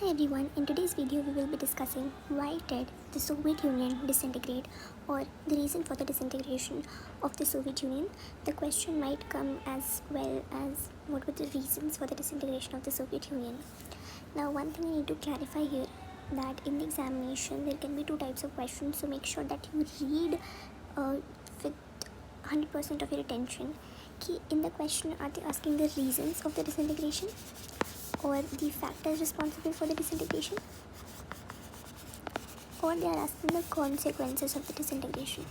Hi everyone, in today's video we will be discussing why did the Soviet Union disintegrate or the reason for the disintegration of the Soviet Union. The question might come as well as what were the reasons for the disintegration of the Soviet Union. Now one thing I need to clarify here that in the examination there can be two types of questions, so make sure that you read with 100% of your attention. In the question, are they asking the reasons of the disintegration or the factors responsible for the disintegration, or they are asking the consequences of the disintegration?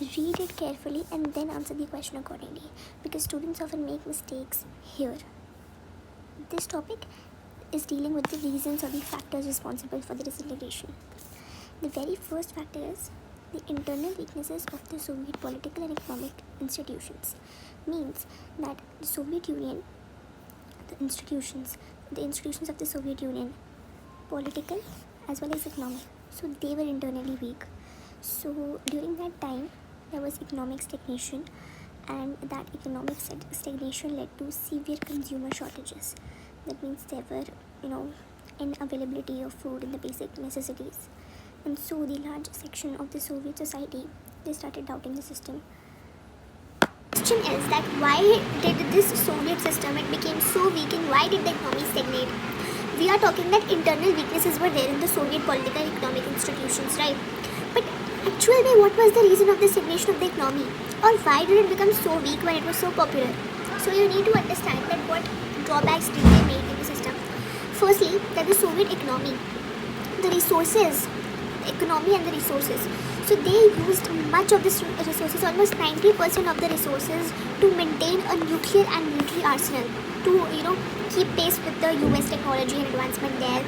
Read it carefully and then answer the question accordingly, because students often make mistakes here. This topic is dealing with the reasons or the factors responsible for the disintegration. The very first factor is the internal weaknesses of the Soviet political and economic institutions. Means that the Soviet Union, the institutions of the Soviet Union, political as well as economic, so they were internally weak. So during that time there was economic stagnation, and that economic stagnation led to severe consumer shortages. That means there were unavailability of food and the basic necessities, and so the large section of the Soviet society, they started doubting the system. Question is that why did this Soviet system, it became so weak, and why did the economy stagnate? We are talking that internal weaknesses were there in the Soviet political and economic institutions, right? But actually, what was the reason of the stagnation of the economy, or why did it become so weak when it was so popular? So you need to understand that what drawbacks did they make in the system. Firstly, that the Soviet economy, the resources, the economy and the resources, so they used much of the resources, almost 90% of the resources, to maintain a nuclear and military arsenal, to keep pace with the US technology and advancement there,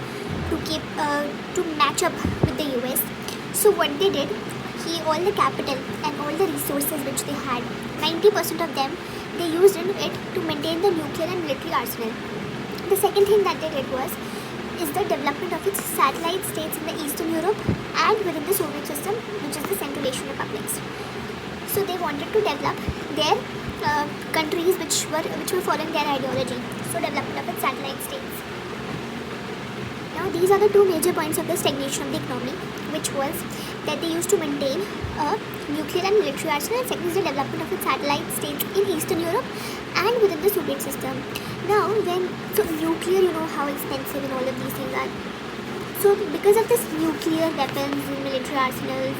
to match up with the US. So what they did, all the capital and all the resources which they had, 90% of them, they used in it to maintain the nuclear and military arsenal. The second thing that they did is the development of its satellite states in the Eastern Europe and within the Soviet system, which is the Central Asian republics. So they wanted to develop their countries which were following their ideology. So development of its satellite states. Now these are the two major points of the stagnation of the economy, which was that they used to maintain a nuclear and military arsenal. Second is the development of its satellite states in Eastern Europe and within the Soviet system. Now nuclear, you know how expensive and all of these things are. So because of this nuclear weapons and military arsenals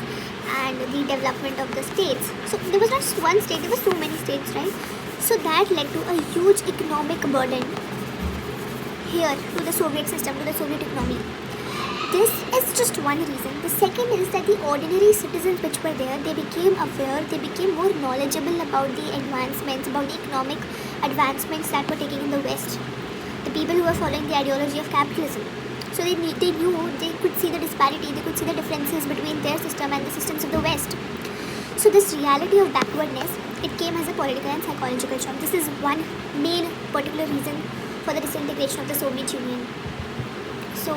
and the development of the states, so there was not just one state, there were so many states, right? So that led to a huge economic burden here to the Soviet system, to the Soviet economy. This is just one reason. The second is that the ordinary citizens which were there, they became aware, they became more knowledgeable about the advancements, about the economic advancements that were taking in the West. The people who were following the ideology of capitalism. So they knew, they could see the disparity, they could see the differences between their system and the systems of the West. So this reality of backwardness, it came as a political and psychological shock. This is one main particular reason for the disintegration of the Soviet Union. So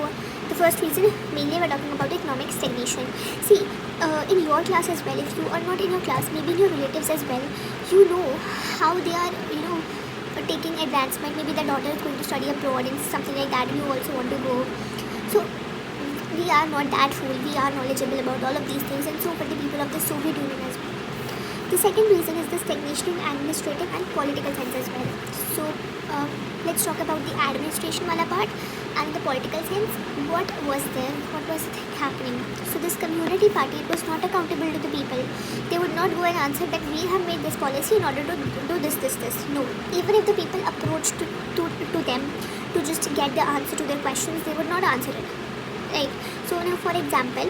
the first reason, mainly we're talking about economic stagnation. See, in your class as well, if you are not in your class, maybe in your relatives as well, you know how they are, taking advancement. Maybe the daughter is going to study abroad and something like that, and you also want to go. So we are not that fool. We are knowledgeable about all of these things, and so for the people of the Soviet Union as well. The second reason is the stagnation in administrative and political sense as well. So let's talk about the administration wala part and the political sense. What was there? What was happening? So this community party, it was not accountable to the people. They would not go and answer that we have made this policy in order to do this. No. Even if the people approached to them to just get the answer to their questions, they would not answer it. Right? So now, for example,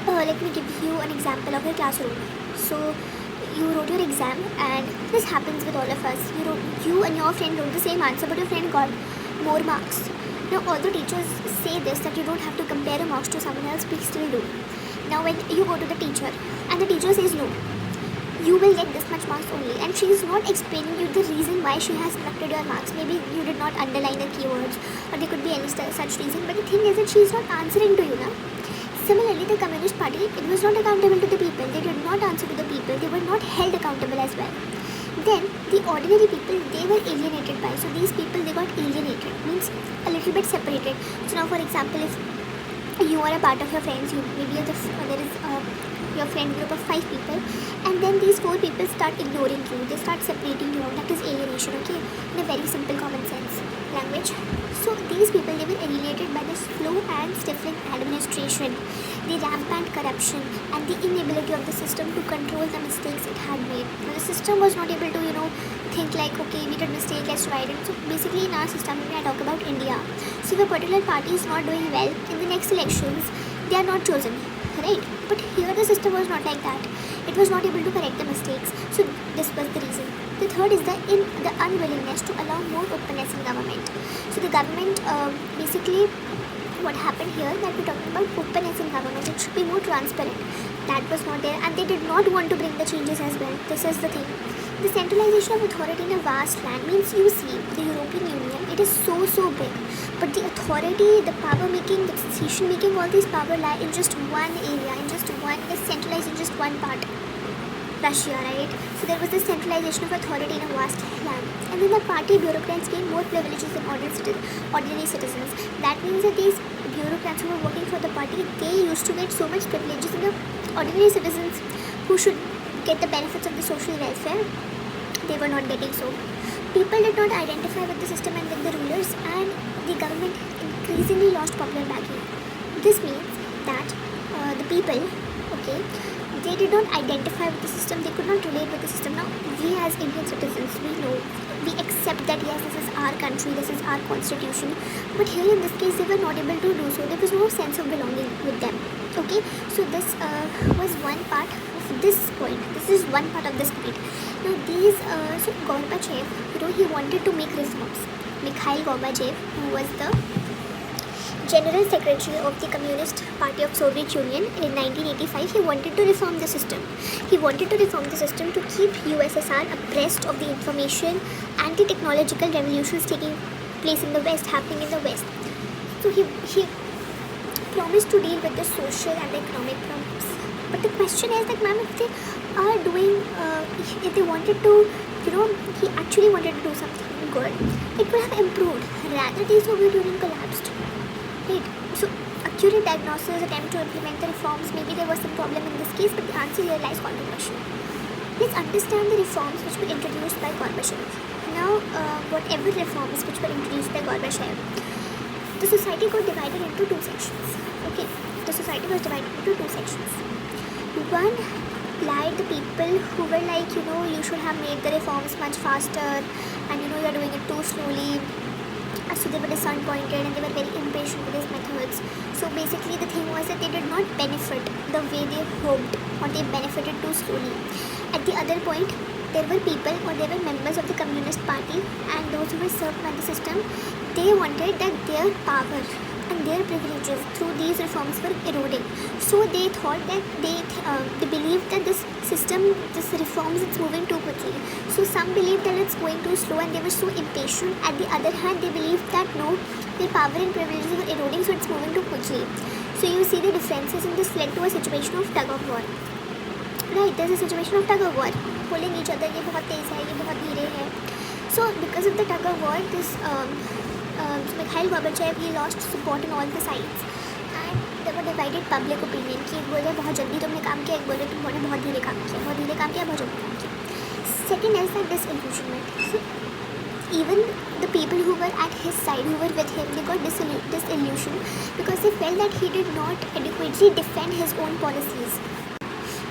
let me give you an example of your classroom. So you wrote your exam, and this happens with all of us. You and your friend wrote the same answer, but your friend got more marks. Now all the teachers say this, that you don't have to compare your marks to someone else, we still do. Now when you go to the teacher and the teacher says no, you will get this much marks only, and she is not explaining you the reason why she has deducted your marks. Maybe you did not underline the keywords, or there could be any such reason, but the thing is that she is not answering to you now. Similarly, the Communist Party, it was not accountable to the people. They did not answer to the people. They were not held accountable as well. Then the ordinary people, they were alienated by. So these people, they got alienated, means a little bit separated. So now, for example, if you are a part of your friends, you maybe there is your friend group of 5 people, and then these 4 people start ignoring you, they start separating you out. That is alienation, okay, in a very simple common sense language. So these people, they were alienated by the slow and stifling administration, the rampant corruption, and the inability of the system to control the mistakes it had made. Now, the system was not able to think like, okay, we did mistake, let's write it. So basically in our system, when I talk about India, so if a particular party is not doing well in the next elections, they are not chosen, right? But here the system was not like that. It was not able to correct the mistakes. So this was the reason. The third is the unwillingness to allow more openness in government. So the government, basically what happened here, that we're talking about openness in government, it should be more transparent. That was not there, and they did not want to bring the changes as well. This is the thing. The centralization of authority in a vast land means, you see, the European Union, it is so big, but the authority, the power making, the decision making, all these power lie in just one area, is centralized in just one part, Russia, right? So there was this centralization of authority in a vast land, and then the party bureaucrats gained more privileges than ordinary citizens. That means that these bureaucrats who were working for the party, they used to get so much privileges than the ordinary citizens who should get the benefits of the social welfare. They were not getting so. People did not identify with the system and with the rulers, and the government increasingly lost popular backing. This means that the people, okay, they did not identify with the system, they could not relate with the system. Now, we as Indian citizens, we accept that yes, this is our country, this is our constitution, but here in this case, they were not able to do so. There was no sense of belonging with them, okay. So this was one part of this point. This is one part of this point. Now these, so Gorbachev, he wanted to make reforms. Mikhail Gorbachev, who was the General Secretary of the Communist Party of Soviet Union in 1985, he wanted to reform the system. He wanted to reform the system to keep USSR abreast of the information and the technological revolutions taking place in the West, happening in the West. So he promised to deal with the social and the economic problems. But the question is that, ma'am, if they are doing, if they wanted to, he actually wanted to do something good, it could have improved. Rather, the Soviet Union collapsed. Right. So, accurate diagnosis, attempt to implement the reforms, maybe there was some problem in this case, but the answer here lies controversial. Let's understand the reforms which were introduced by Gorbachev. Now, whatever reforms which were introduced by Gorbachev, the society got divided into 2 sections. Okay, the society was divided into 2 sections. One lied the people who were like, you should have made the reforms much faster, and you are doing it too slowly. So they were disappointed and they were very impatient with these methods. So basically the thing was that they did not benefit the way they hoped, or they benefited too slowly. At the other point, there were people, or there were members of the Communist Party, and those who were served by the system, they wanted that their power and their privileges through these reforms were eroding. So they thought that they believed that this system, this reforms, it's moving too quickly. So some believed that it's going too slow and they were so impatient. At the other hand, they believed that no, their power and privileges were eroding, so it's moving too quickly. So you see the differences, and this led to a situation of tug of war. Right, there's a situation of tug of war, pulling each other, ये बहुत तेज है, ये बहुत धीरे है. So because of the tug of war, this Mikhail Gorbachev, he lost support on all the sides, and there were divided public opinion कि एक बोल रहे बहुत जल्दी तुमने काम किया, एक बोल रहे तुमने बहुत धीरे काम किया, बहुत धीरे काम किया, बहुत जल्दी काम किया. Second is the disillusionment. So even the people who were at his side, who were with him, they got disillusioned because they felt that he did not adequately defend his own policies.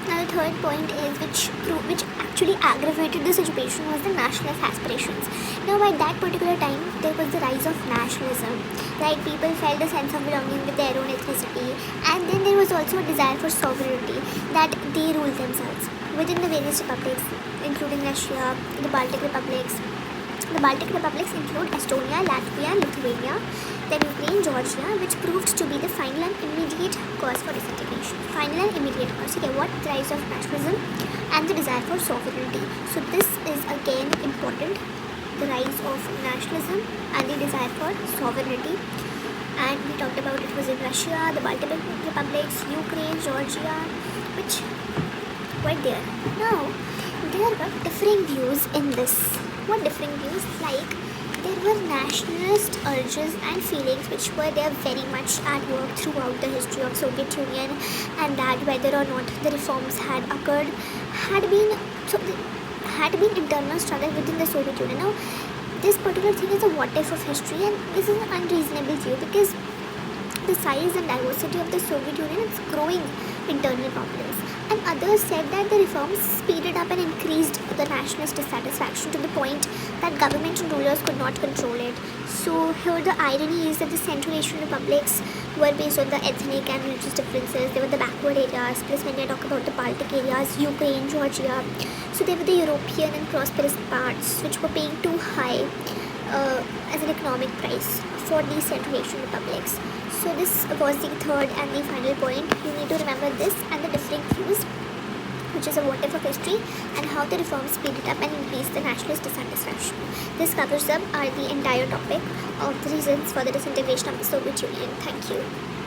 Now the third point is which actually aggravated the situation was the nationalist aspirations. Now at that particular time, there was the rise of nationalism, right? People felt a sense of belonging with their own ethnicity, and then there was also a desire for sovereignty, that they rule themselves within the various republics, including Russia, the Baltic republics. The Baltic republics include Estonia, Latvia, Lithuania, then Ukraine, Georgia, which proved to be the final and immediate cause for disintegration. Final and immediate cause. Okay, what? The rise of nationalism and the desire for sovereignty. So this is again important. The rise of nationalism and the desire for sovereignty. And we talked about it was in Russia, the Baltic republics, Ukraine, Georgia, which were there. Now, there were differing views in this. What differing views? Like, there were nationalist urges and feelings which were there very much at work throughout the history of Soviet Union, and that whether or not the reforms had occurred had been internal struggle within the Soviet Union. Now, this particular thing is a what if of history, and this is an unreasonable view because the size and diversity of the Soviet Union is growing internal problems. And others said that the reforms speeded up and increased the nationalist dissatisfaction to the point that government and rulers could not control it. So here the irony is that the Central Asian republics were based on the ethnic and religious differences. They were the backward areas. Plus when I talk about the Baltic areas, Ukraine, Georgia, so they were the European and prosperous parts which were paying too high as an economic price for these Central Asian republics. So this was the third and the final point. You need to remember this and the differing views, which is a what if of history, and how the reforms speeded up and increased the nationalist dissatisfaction. This covers up the entire topic of the reasons for the disintegration of the Soviet Union. Thank you.